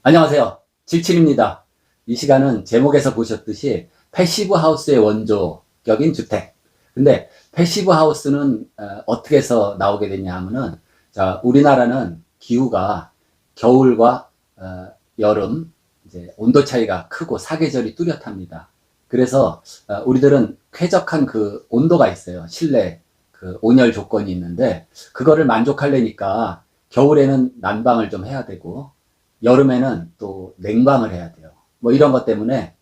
안녕하세요. 77입니다. 이 시간은 제목에서 보셨듯이 패시브 하우스의 원조격인 주택. 근데 패시브 하우스는 어떻게 해서 나오게 됐냐 하면은, 자, 우리나라는 기후가 겨울과 여름 이제 온도 차이가 크고 사계절이 뚜렷합니다. 그래서 우리들은 쾌적한 그 온도가 있어요. 실내 그 온열 조건이 있는데, 그거를 만족하려니까 겨울에는 난방을 좀 해야 되고 여름에는 또 냉방을 해야 돼요. 뭐 이런 것 때문에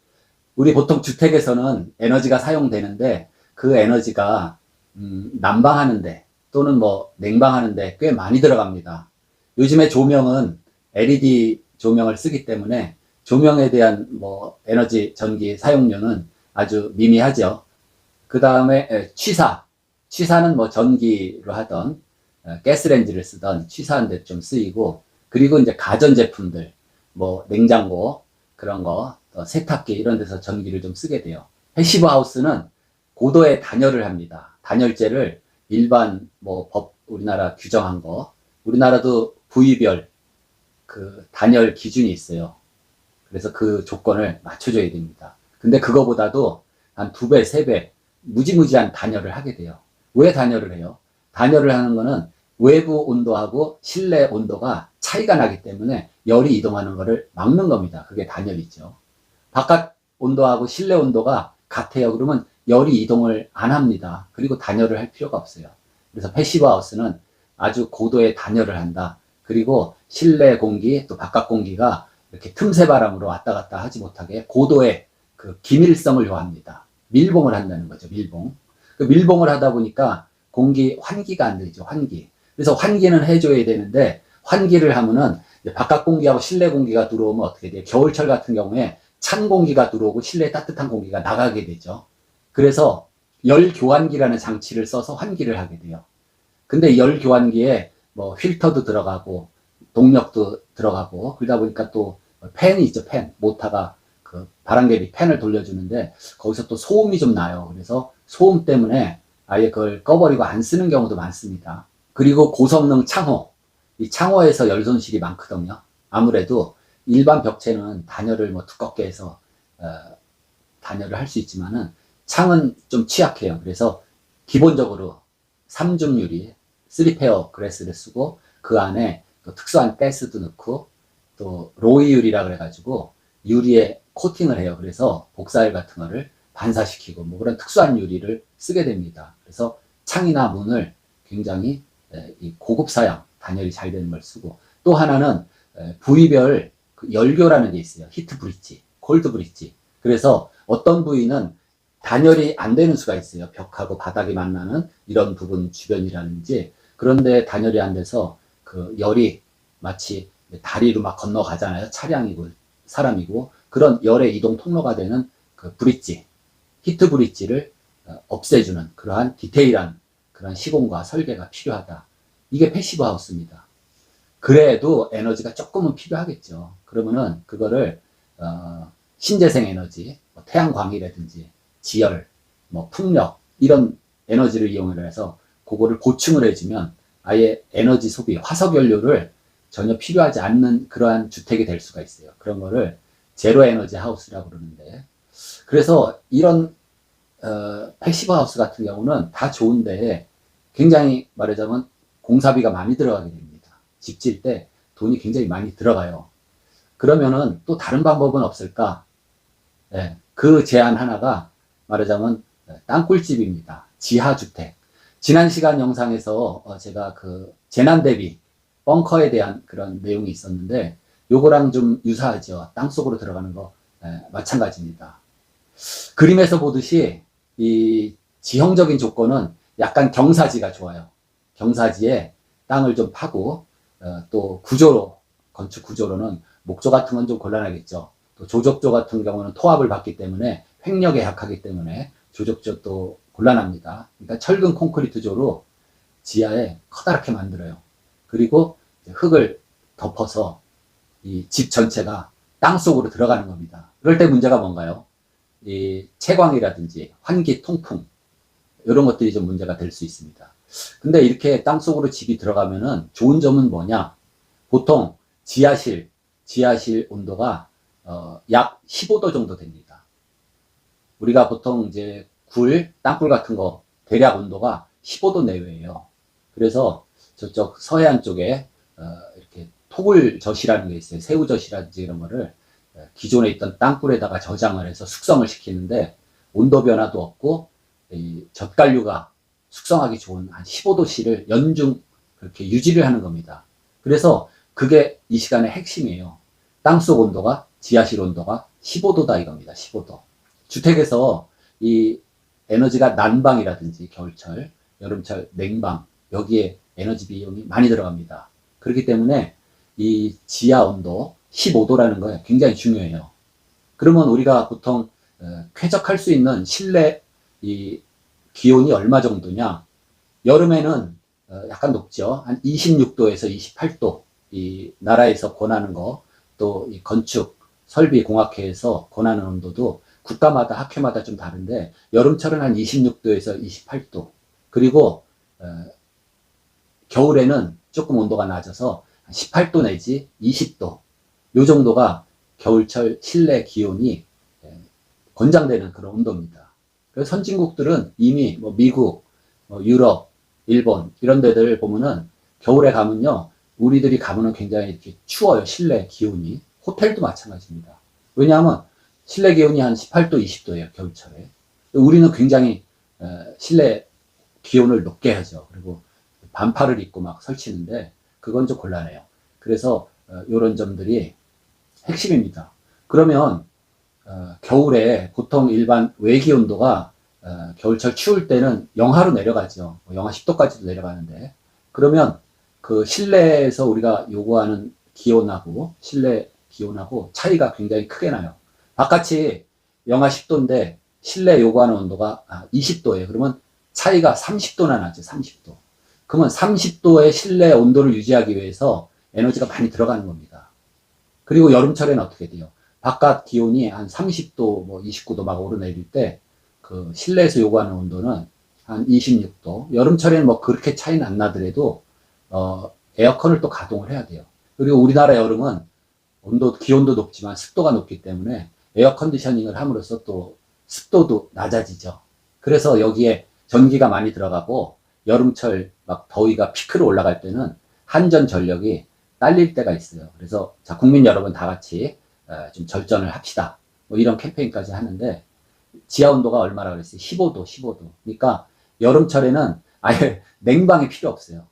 우리 보통 주택에서는 에너지가 사용되는데 그 에너지가 난방하는데 또는 뭐 냉방하는데 꽤 많이 들어갑니다. 요즘에 조명은 LED 조명을 쓰기 때문에 조명에 대한 뭐 에너지 전기 사용료는 아주 미미하죠. 그 다음에 취사는 뭐 전기로 하던 가스레인지를 쓰던 취사하는데 좀 쓰이고, 그리고 이제 가전제품들 뭐 냉장고 그런 거, 세탁기 이런 데서 전기를 좀 쓰게 돼요. 패시브 하우스는 고도의 단열을 합니다. 단열재를 일반 뭐 법 우리나라 규정한 거, 우리나라도 부위별 그 단열 기준이 있어요. 그래서 그 조건을 맞춰줘야 됩니다. 근데 그거보다도 한 2배, 3배 무지무지한 단열을 하게 돼요. 왜 단열을 해요? 단열을 하는 거는 외부 온도하고 실내 온도가 차이가 나기 때문에 열이 이동하는 것을 막는 겁니다. 그게 단열이죠. 바깥 온도하고 실내 온도가 같아요. 그러면 열이 이동을 안 합니다. 그리고 단열을 할 필요가 없어요. 그래서 패시브 하우스는 아주 고도의 단열을 한다. 그리고 실내 공기 또 바깥 공기가 이렇게 틈새 바람으로 왔다 갔다 하지 못하게 고도의 그 기밀성을 요합니다. 밀봉을 한다는 거죠. 밀봉. 그 밀봉을 하다 보니까 공기 환기가 안 되죠. 환기. 그래서 환기는 해줘야 되는데, 환기를 하면은 바깥 공기하고 실내 공기가 들어오면 어떻게 돼요? 겨울철 같은 경우에 찬 공기가 들어오고 실내 따뜻한 공기가 나가게 되죠. 그래서 열 교환기라는 장치를 써서 환기를 하게 돼요. 근데 열 교환기에 뭐 필터도 들어가고 동력도 들어가고 그러다 보니까 또 팬이 있죠. 팬 모터가 그 바람개비 팬을 돌려주는데 거기서 또 소음이 좀 나요. 그래서 소음 때문에 아예 그걸 꺼버리고 안 쓰는 경우도 많습니다. 그리고 고성능 창호, 이 창호에서 열 손실이 많거든요. 아무래도 일반 벽체는 단열을 뭐 두껍게 해서 단열을 할 수 있지만은 창은 좀 취약해요. 그래서 기본적으로 3중 유리 3페어 그래스를 쓰고 그 안에 또 특수한 가스도 넣고 또 로이 유리라 그래가지고 유리에 코팅을 해요. 그래서 복사열 같은 거를 반사시키고 뭐 그런 특수한 유리를 쓰게 됩니다. 그래서 창이나 문을 굉장히 이 고급 사양 단열이 잘 되는 걸 쓰고, 또 하나는 부위별 그 열교라는 게 있어요. 히트 브릿지, 콜드 브릿지. 그래서 어떤 부위는 단열이 안 되는 수가 있어요. 벽하고 바닥이 만나는 이런 부분 주변이라든지, 그런데 단열이 안 돼서 그 열이 마치 다리로 막 건너가잖아요. 차량이고 사람이고 그런 열의 이동 통로가 되는 그 브릿지, 히트 브릿지를 없애주는 그러한 디테일한 그런 시공과 설계가 필요하다. 이게 패시브 하우스입니다. 그래도 에너지가 조금은 필요하겠죠. 그러면은 그거를 신재생 에너지, 뭐 태양광이라든지 지열, 뭐 풍력 이런 에너지를 이용해서 그거를 보충을 해주면 아예 에너지 소비, 화석 연료를 전혀 필요하지 않는 그러한 주택이 될 수가 있어요. 그런 거를 제로 에너지 하우스라고 그러는데, 그래서 이런 패시브 하우스 같은 경우는 다 좋은데 굉장히 말하자면 공사비가 많이 들어가게 됩니다. 집 질 때 돈이 굉장히 많이 들어가요. 그러면은 또 다른 방법은 없을까? 네, 그 제안 하나가 말하자면 땅굴집입니다. 지하주택. 지난 시간 영상에서 제가 그 재난 대비 벙커에 대한 그런 내용이 있었는데 요거랑 좀 유사하죠. 땅속으로 들어가는 거 마찬가지입니다. 그림에서 보듯이 이 지형적인 조건은 약간 경사지가 좋아요. 경사지에 땅을 좀 파고 또 구조로, 건축 구조로는 목조 같은 건 좀 곤란하겠죠. 또 조적조 같은 경우는 토합을 받기 때문에 횡력에 약하기 때문에 조적조도 곤란합니다. 그러니까 철근 콘크리트조로 지하에 커다랗게 만들어요. 그리고 흙을 덮어서 이 집 전체가 땅속으로 들어가는 겁니다. 그럴 때 문제가 뭔가요? 이 채광이라든지 환기, 통풍 이런 것들이 좀 문제가 될 수 있습니다. 근데 이렇게 땅속으로 집이 들어가면은 좋은 점은 뭐냐? 보통 지하실, 지하실 온도가 약 15도 정도 됩니다. 우리가 보통 이제 땅굴 같은 거 대략 온도가 15도 내외예요. 그래서 저쪽 서해안 쪽에 이렇게 토굴젖이라는 게 있어요. 새우젖이라든지 이런 거를 기존에 있던 땅굴에다가 저장을 해서 숙성을 시키는데 온도 변화도 없고 이 젓갈류가 숙성하기 좋은 한 15도씨를 연중 그렇게 유지를 하는 겁니다. 그래서 그게 이 시간의 핵심이에요. 땅속 온도가 지하실 온도가 15도다 이겁니다. 15도. 주택에서 이 에너지가 난방이라든지 겨울철, 여름철 냉방 여기에 에너지 비용이 많이 들어갑니다. 그렇기 때문에 이 지하 온도 15도라는 거 굉장히 중요해요. 그러면 우리가 보통 쾌적할 수 있는 실내 이 기온이 얼마 정도냐? 여름에는 약간 높죠. 한 26도에서 28도. 이 나라에서 권하는 거, 또 이 건축 설비 공학회에서 권하는 온도도 국가마다 학회마다 좀 다른데 여름철은 한 26도에서 28도. 그리고 겨울에는 조금 온도가 낮아서 18도 내지 20도. 요 정도가 겨울철 실내 기온이 권장되는 그런 온도입니다. 그래서 선진국들은 이미 뭐 미국, 유럽, 일본 이런 데들 보면은 겨울에 가면요 우리들이 가면은 굉장히 이렇게 추워요. 실내 기온이. 호텔도 마찬가지입니다. 왜냐하면 실내 기온이 한 18도, 20도예요. 겨울철에. 우리는 굉장히 실내 기온을 높게 하죠. 그리고 반팔을 입고 막 설치는데 그건 좀 곤란해요. 그래서 이런 점들이 핵심입니다. 그러면 겨울에 보통 일반 외기 온도가 겨울철 추울 때는 영하로 내려가죠. 영하 10도까지도 내려가는데 그러면 그 실내에서 우리가 요구하는 기온하고 실내 기온하고 차이가 굉장히 크게 나요. 바깥이 영하 10도인데 실내 요구하는 온도가 20도예요. 그러면 차이가 30도나 나죠. 30도. 그러면 30도의 실내 온도를 유지하기 위해서 에너지가 많이 들어가는 겁니다. 그리고 여름철에는 어떻게 돼요? 바깥 기온이 한 30도, 뭐 29도 막 오르내릴 때 그 실내에서 요구하는 온도는 한 26도. 여름철에는 뭐 그렇게 차이는 안 나더라도 에어컨을 또 가동을 해야 돼요. 그리고 우리나라 여름은 기온도 높지만 습도가 높기 때문에 에어 컨디셔닝을 함으로써 또 습도도 낮아지죠. 그래서 여기에 전기가 많이 들어가고 여름철 막 더위가 피크로 올라갈 때는 한전 전력이 딸릴 때가 있어요. 그래서 자, 국민 여러분 다 같이 좀 절전을 합시다. 뭐 이런 캠페인까지 하는데 지하 온도가 얼마나 그랬어요? 15도, 15도. 그러니까 여름철에는 아예 냉방이 필요 없어요.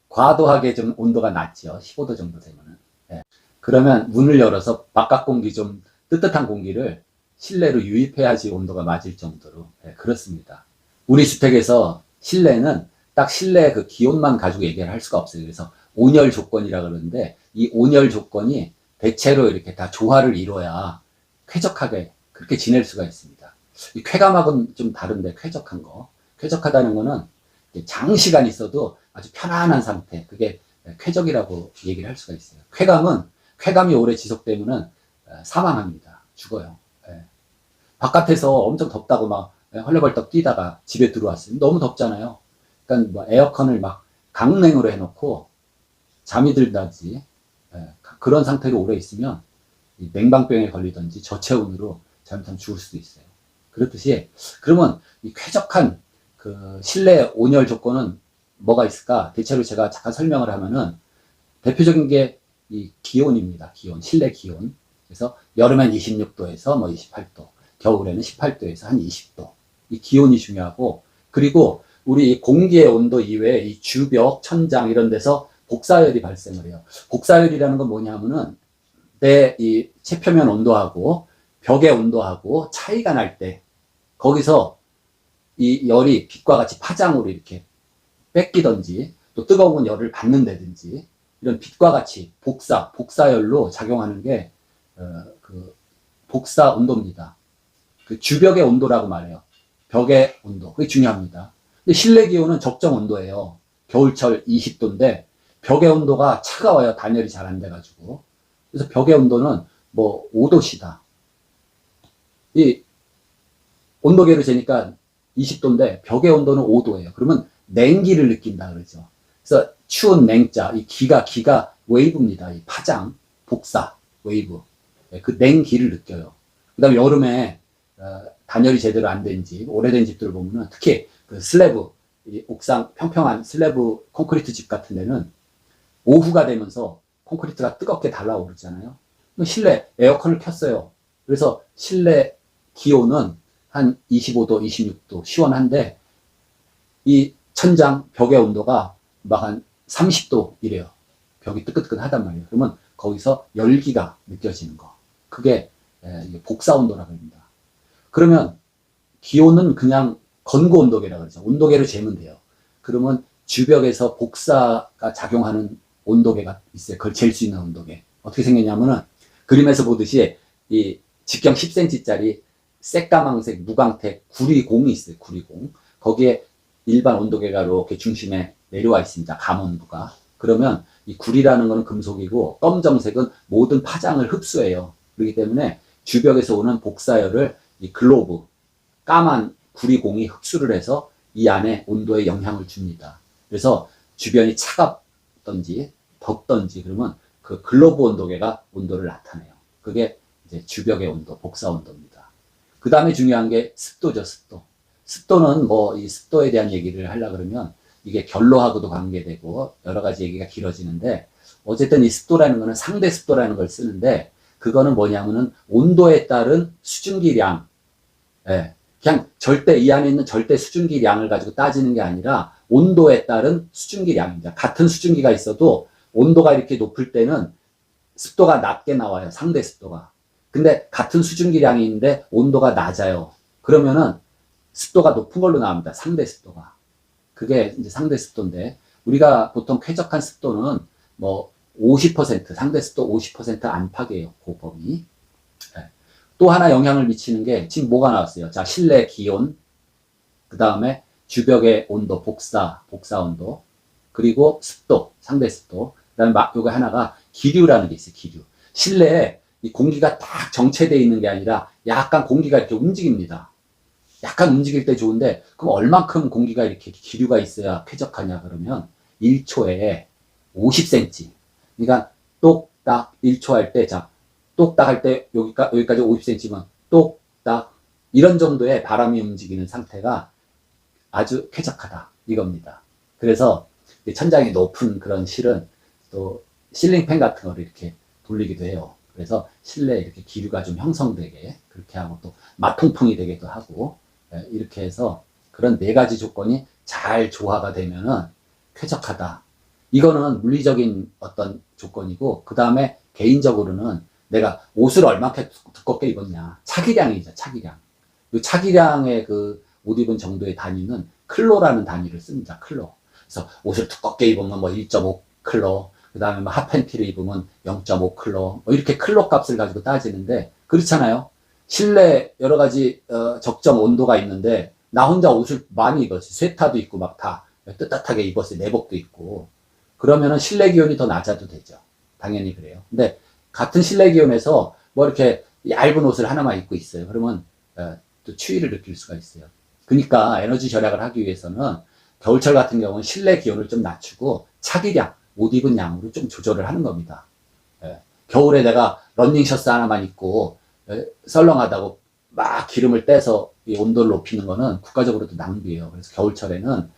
과도하게 좀 온도가 낮죠. 15도 정도 되면은. 예. 그러면 문을 열어서 바깥 공기 좀 뜨뜻한 공기를 실내로 유입해야지 온도가 맞을 정도로. 예, 그렇습니다. 우리 주택에서 실내는 딱 실내 그 기온만 가지고 얘기를 할 수가 없어요. 그래서 온열 조건이라 그러는데 이 온열 조건이 대체로 이렇게 다 조화를 이뤄야 쾌적하게 그렇게 지낼 수가 있습니다. 이 쾌감하고는 좀 다른데 쾌적한 거. 쾌적하다는 거는 장시간 있어도 아주 편안한 상태. 그게 쾌적이라고 얘기를 할 수가 있어요. 쾌감이 오래 지속되면은 사망합니다. 죽어요. 예. 바깥에서 엄청 덥다고 막 헐레벌떡 뛰다가 집에 들어왔어요. 너무 덥잖아요. 그러니까 뭐 에어컨을 막 강냉으로 해놓고 잠이 들다지 그런 상태로 오래 있으면 이 냉방병에 걸리든지 저체온으로 잘못하면 죽을 수도 있어요. 그렇듯이 그러면 이 쾌적한 그 실내 온열 조건은 뭐가 있을까? 대체로 제가 잠깐 설명을 하면은 대표적인 게 이 기온입니다. 기온, 실내 기온. 그래서 여름엔 26도에서 뭐 28도, 겨울에는 18도에서 한 20도. 이 기온이 중요하고 그리고 우리 공기의 온도 이외에 이 주벽, 천장 이런 데서 복사열이 발생을 해요. 복사열이라는 건 뭐냐면은 내 이 채표면 온도하고 벽의 온도하고 차이가 날 때 거기서 이 열이 빛과 같이 파장으로 이렇게 뺏기든지 또 뜨거운 열을 받는다든지 이런 빛과 같이 복사열로 작용하는 게 그 복사 온도입니다. 그 주벽의 온도라고 말해요. 벽의 온도. 그게 중요합니다. 근데 실내 기온은 적정 온도예요. 겨울철 20도인데 벽의 온도가 차가워요. 단열이 잘 안 돼가지고. 그래서 벽의 온도는 뭐 5도씨다. 이 온도계를 재니까 20도인데 벽의 온도는 5도예요. 그러면 냉기를 느낀다 그러죠. 그래서 추운 냉자, 이 기가 웨이브입니다. 이 파장, 복사. 웨이브. 그 냉기를 느껴요. 그 다음에 여름에 단열이 제대로 안 된 집, 오래된 집들을 보면은 특히 그 슬래브, 이 옥상 평평한 슬래브 콘크리트 집 같은 데는 오후가 되면서 콘크리트가 뜨겁게 달아오르잖아요. 실내 에어컨을 켰어요. 그래서 실내 기온은 한 25도, 26도 시원한데 이 천장 벽의 온도가 막 한 30도 이래요. 벽이 뜨끈뜨끈하단 말이에요. 그러면 거기서 열기가 느껴지는 거. 그게 복사 온도라고 합니다. 그러면 기온은 그냥 건고 온도계라고 그러죠. 온도계를 재면 돼요. 그러면 주벽에서 복사가 작용하는 온도계가 있어요. 그걸 잴 수 있는 온도계. 어떻게 생겼냐면은 그림에서 보듯이 이 직경 10cm짜리 새까망색 무광택 구리공이 있어요. 구리공. 거기에 일반 온도계가 이렇게 중심에 내려와 있습니다. 감원부가. 그러면 이 구리라는 거는 금속이고 검정색은 모든 파장을 흡수해요. 그렇기 때문에 주벽에서 오는 복사열을 이 글로브, 까만 구리공이 흡수를 해서 이 안에 온도에 영향을 줍니다. 그래서 주변이 차갑던지 덥던지 그러면 그 글로브 온도계가 온도를 나타내요. 그게 이제 주벽의 온도, 복사 온도입니다. 그 다음에 중요한 게 습도죠, 습도. 습도는 뭐 이 습도에 대한 얘기를 하려 그러면 이게 결로하고도 관계되고 여러 가지 얘기가 길어지는데 어쨌든 이 습도라는 거는 상대 습도라는 걸 쓰는데 그거는 뭐냐면은 온도에 따른 수증기량, 예, 그냥 절대 이 안에 있는 절대 수증기량을 가지고 따지는 게 아니라 온도에 따른 수증기량입니다. 같은 수증기가 있어도 온도가 이렇게 높을 때는 습도가 낮게 나와요. 상대 습도가. 근데 같은 수증기량이 있는데 온도가 낮아요. 그러면은 습도가 높은 걸로 나옵니다. 상대 습도가. 그게 이제 상대 습도인데 우리가 보통 쾌적한 습도는 뭐 50% 상대 습도 50% 안팎이에요. 그 범위. 네. 또 하나 영향을 미치는 게 지금 뭐가 나왔어요. 자, 실내 기온, 그 다음에 주벽의 온도, 복사 온도, 그리고 습도, 상대 습도, 그 다음에 요거 하나가 기류라는 게 있어요. 기류. 실내에 이 공기가 딱 정체되어 있는 게 아니라 약간 공기가 이렇게 움직입니다. 약간 움직일 때 좋은데 그럼 얼만큼 공기가 이렇게 기류가 있어야 쾌적하냐 그러면 1초에 50cm. 그러니까 똑딱 1초 할 때, 자, 똑딱 할 때 여기까지 50cm면 똑딱 이런 정도의 바람이 움직이는 상태가 아주 쾌적하다 이겁니다. 그래서 천장이 높은 그런 실은 또 실링팬 같은 거를 이렇게 돌리기도 해요. 그래서 실내에 이렇게 기류가 좀 형성되게 그렇게 하고 또 마통풍이 되기도 하고 이렇게 해서 그런 네 가지 조건이 잘 조화가 되면은 쾌적하다. 이거는 물리적인 어떤 조건이고 그 다음에 개인적으로는 내가 옷을 얼마큼 두껍게 입었냐. 차기량이죠. 차기량. 이 차기량의 그 옷 입은 정도의 단위는 클로라는 단위를 씁니다. 클로. 그래서 옷을 두껍게 입으면 뭐 1.5 클로, 그 다음에 뭐 핫팬티를 입으면 0.5 클로, 뭐 이렇게 클로 값을 가지고 따지는데 그렇잖아요. 실내 여러 가지 적정 온도가 있는데 나 혼자 옷을 많이 입었어요. 스웨터도 입고 막 다 뜨뜻하게 입었어요. 내복도 입고. 그러면은 실내 기온이 더 낮아도 되죠. 당연히 그래요. 근데 같은 실내 기온에서 뭐 이렇게 얇은 옷을 하나만 입고 있어요. 그러면 또 추위를 느낄 수가 있어요. 그러니까 에너지 절약을 하기 위해서는 겨울철 같은 경우는 실내 기온을 좀 낮추고 차기량, 옷 입은 양으로 좀 조절을 하는 겁니다. 겨울에 내가 런닝 셔츠 하나만 입고 썰렁하다고 막 기름을 떼서 이 온도를 높이는 거는 국가적으로도 낭비예요. 그래서 겨울철에는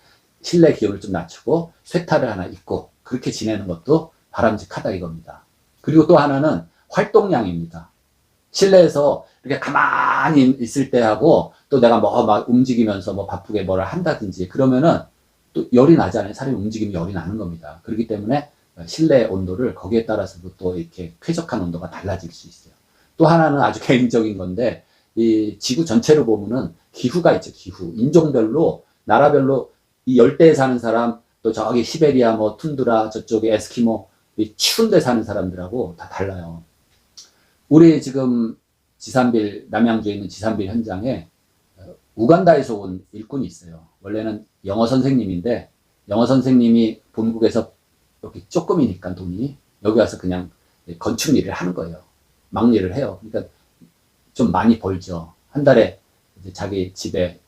실내 기온을 좀 낮추고 쇠타를 하나 입고 그렇게 지내는 것도 바람직하다 이겁니다. 그리고 또 하나는 활동량입니다. 실내에서 이렇게 가만히 있을 때 하고 또 내가 뭐 막 움직이면서 뭐 바쁘게 뭐를 한다든지 그러면은 또 열이 나잖아요. 사람이 움직이면 열이 나는 겁니다. 그렇기 때문에 실내 온도를 거기에 따라서도 또 이렇게 쾌적한 온도가 달라질 수 있어요. 또 하나는 아주 개인적인 건데 이 지구 전체로 보면은 기후가 있죠. 기후. 인종별로 나라별로 이 열대에 사는 사람 또 저기 시베리아 뭐 툰드라 저쪽에 에스키모 이 추운 데 사는 사람들하고 다 달라요. 우리 지금 지산빌 남양주에 있는 지산빌 현장에 우간다에서 온 일꾼이 있어요. 원래는 영어 선생님인데 영어 선생님이 본국에서 여기 조금이니까 돈이 여기 와서 그냥 건축 일을 하는 거예요. 막일을 해요. 그러니까 좀 많이 벌죠. 한 달에 이제 자기 집에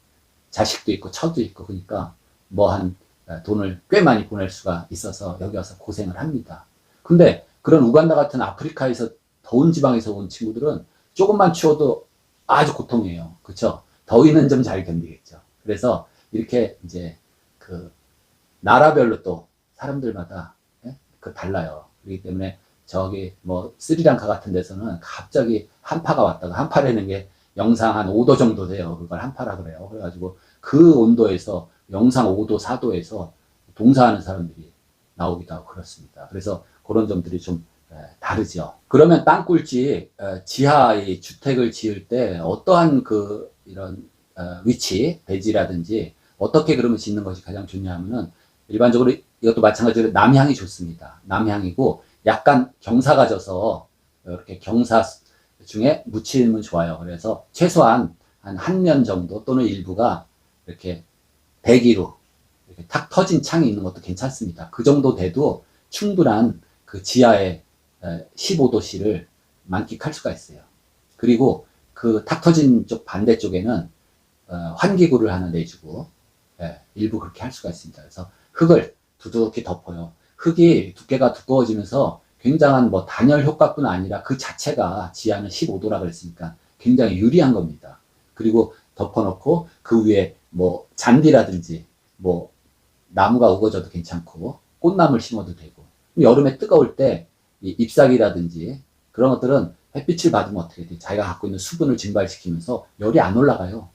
자식도 있고 처도 있고 그러니까 뭐 한 돈을 꽤 많이 보낼 수가 있어서 여기 와서 고생을 합니다. 근데 그런 우간다 같은 아프리카에서 더운 지방에서 온 친구들은 조금만 추워도 아주 고통이에요. 그쵸? 더위는 좀 잘 견디겠죠. 그래서 이렇게 이제 그 나라별로 또 사람들마다 예? 그 달라요. 그렇기 때문에 저기 뭐 스리랑카 같은 데서는 갑자기 한파가 왔다가 한파라는 게 영상 한 5도 정도 돼요. 그걸 한파라 그래요. 그래가지고 그 온도에서 영상 5도, 4도에서 동사하는 사람들이 나오기도 하고 그렇습니다. 그래서 그런 점들이 좀 다르죠. 그러면 땅굴지 지하의 주택을 지을 때 어떠한 그 이런 위치, 배지라든지 어떻게 그러면 짓는 것이 가장 좋냐면은 일반적으로 이것도 마찬가지로 남향이 좋습니다. 남향이고 약간 경사가 져서 이렇게 경사 중에 묻히면 좋아요. 그래서 최소한 한 면 정도 또는 일부가 이렇게 배기로 이렇게 탁 터진 창이 있는 것도 괜찮습니다. 그 정도 돼도 충분한 그 지하의 15도씨를 만끽할 수가 있어요. 그리고 그 탁 터진 쪽 반대쪽에는 환기구를 하나 내주고 일부 그렇게 할 수가 있습니다. 그래서 흙을 두둑히 덮어요. 흙이 두께가 두꺼워지면서 굉장한 뭐 단열 효과뿐 아니라 그 자체가 지하는 15도라 그랬으니까 굉장히 유리한 겁니다. 그리고 덮어놓고 그 위에 뭐 잔디라든지 뭐 나무가 우거져도 괜찮고 꽃나무를 심어도 되고 여름에 뜨거울 때 이 잎사귀라든지 그런 것들은 햇빛을 받으면 어떻게 돼? 자기가 갖고 있는 수분을 증발시키면서 열이 안 올라가요.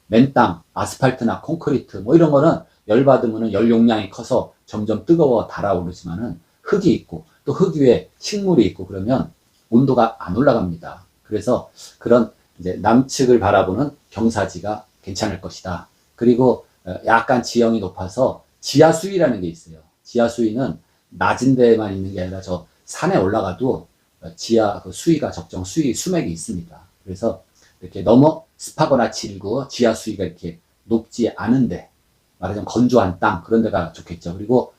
맨땅, 아스팔트나 콘크리트 뭐 이런 거는 열 받으면 열 용량이 커서 점점 뜨거워 달아오르지만은 흙이 있고 또 흙 위에 식물이 있고 그러면 온도가 안 올라갑니다. 그래서 그런 이제 남측을 바라보는 경사지가 괜찮을 것이다. 그리고 약간 지형이 높아서 지하 수위라는 게 있어요. 지하 수위는 낮은 데만 있는 게 아니라 저 산에 올라가도 지하 그 수위가 적정 수위 수맥이 있습니다. 그래서 이렇게 너무 습하거나 질고 지하 수위가 이렇게 높지 않은데 말하자면 건조한 땅 그런 데가 좋겠죠. 그리고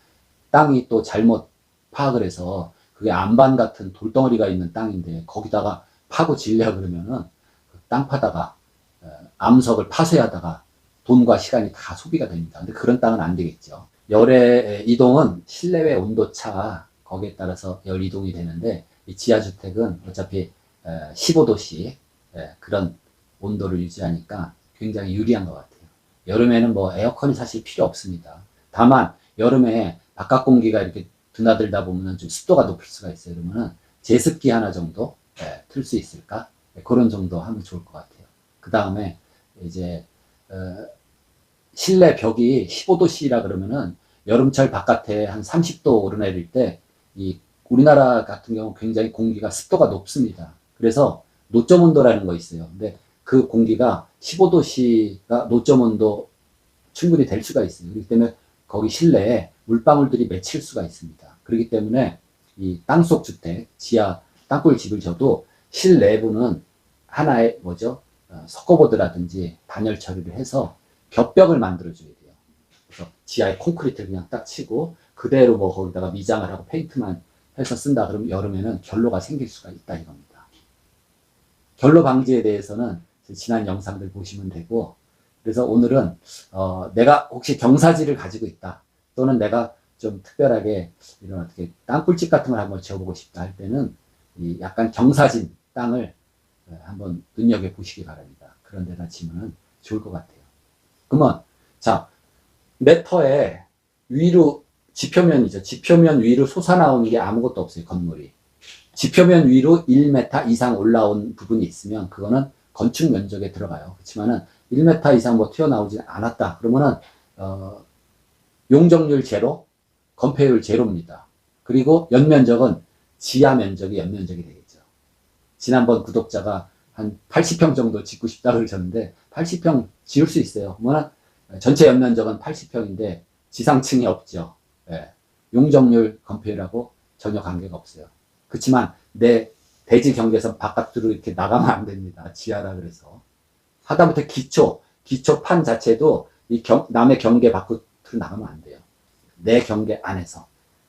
땅이 또 잘못 파악을 해서 그게 안반 같은 돌덩어리가 있는 땅인데 거기다가 파고 지으려 그러면은 그 땅 파다가 암석을 파쇄하다가 돈과 시간이 다 소비가 됩니다. 근데 그런 땅은 안 되겠죠. 열의 이동은 실내외 온도차 거기에 따라서 열 이동이 되는데 이 지하주택은 어차피 15도씩 그런 온도를 유지하니까 굉장히 유리한 것 같아요. 여름에는 뭐 에어컨이 사실 필요 없습니다. 다만 여름에 바깥 공기가 이렇게 드나들다 보면 좀 습도가 높을 수가 있어요. 그러면은 제습기 하나 정도 틀 수 있을까? 그런 정도 하면 좋을 것 같아요. 그 다음에 이제 실내 벽이 15도씨라 그러면은 여름철 바깥에 한 30도 오르내릴 때 이 우리나라 같은 경우 굉장히 공기가 습도가 높습니다. 그래서 노점 온도라는 거 있어요. 근데 그 공기가 15도씨가 노점 온도 충분히 될 수가 있어요. 그렇기 때문에 거기 실내에 물방울들이 맺힐 수가 있습니다. 그렇기 때문에 이 땅속 주택, 지하 땅굴 집을 져도 실내부는 하나의 뭐죠? 석고보드라든지 단열 처리를 해서 겹벽을 만들어줘야 돼요. 그래서 지하에 콘크리트를 그냥 딱 치고 그대로 뭐 거기다가 미장을 하고 페인트만 해서 쓴다 그러면 여름에는 결로가 생길 수가 있다 이겁니다. 결로 방지에 대해서는 지난 영상들 보시면 되고 그래서 오늘은 내가 혹시 경사지를 가지고 있다 또는 내가 좀 특별하게 이런 어떻게 땅굴집 같은 걸 한번 지어보고 싶다 할 때는 이 약간 경사진 땅을 한번 눈여겨보시기 바랍니다. 그런 데다 지으면 좋을 것 같아요. 그러면 자 내 터에 위로 지표면이죠. 지표면 위로 솟아나오는 게 아무것도 없어요. 건물이. 지표면 위로 1m 이상 올라온 부분이 있으면 그거는 건축 면적에 들어가요. 그렇지만은 1m 이상 뭐 튀어나오지 않았다. 그러면은 용적률 제로, 건폐율 제로입니다. 그리고 연면적은 지하 면적이 연면적이 되겠죠. 지난번 구독자가 한 80평 정도 짓고 싶다고 그러셨는데 80평 지을 수 있어요. 그러면 전체 연면적은 80평인데 지상층이 없죠. 용적률 건폐율하고 전혀 관계가 없어요. 그렇지만 내 대지 경계선 바깥으로 이렇게 나가면 안 됩니다. 지하라 그래서. 하다못해 기초판 자체도 남의 경계 밖으로 나가면 안 돼요. 내 경계 안에서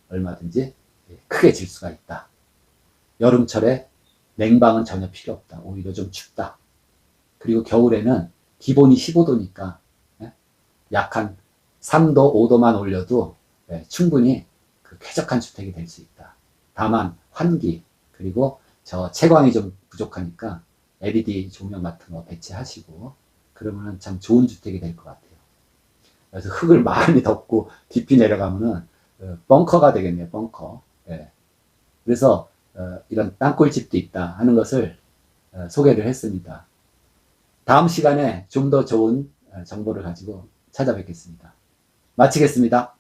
얼마든지 크게 질 수가 있다. 여름철에 냉방은 전혀 필요 없다. 오히려 좀 춥다. 그리고 겨울에는 기본이 15도니까 약 한 3도, 5도만 올려도 충분히 그 쾌적한 주택이 될 수 있다. 다만 환기 그리고 저 채광이 좀 부족하니까 LED 조명 같은 거 배치하시고 그러면 참 좋은 주택이 될 것 같아요. 그래서 흙을 많이 덮고 깊이 내려가면은 벙커가 되겠네요. 벙커. 예. 그래서 이런 땅굴집도 있다 하는 것을 소개를 했습니다. 다음 시간에 좀 더 좋은 정보를 가지고 찾아뵙겠습니다. 마치겠습니다.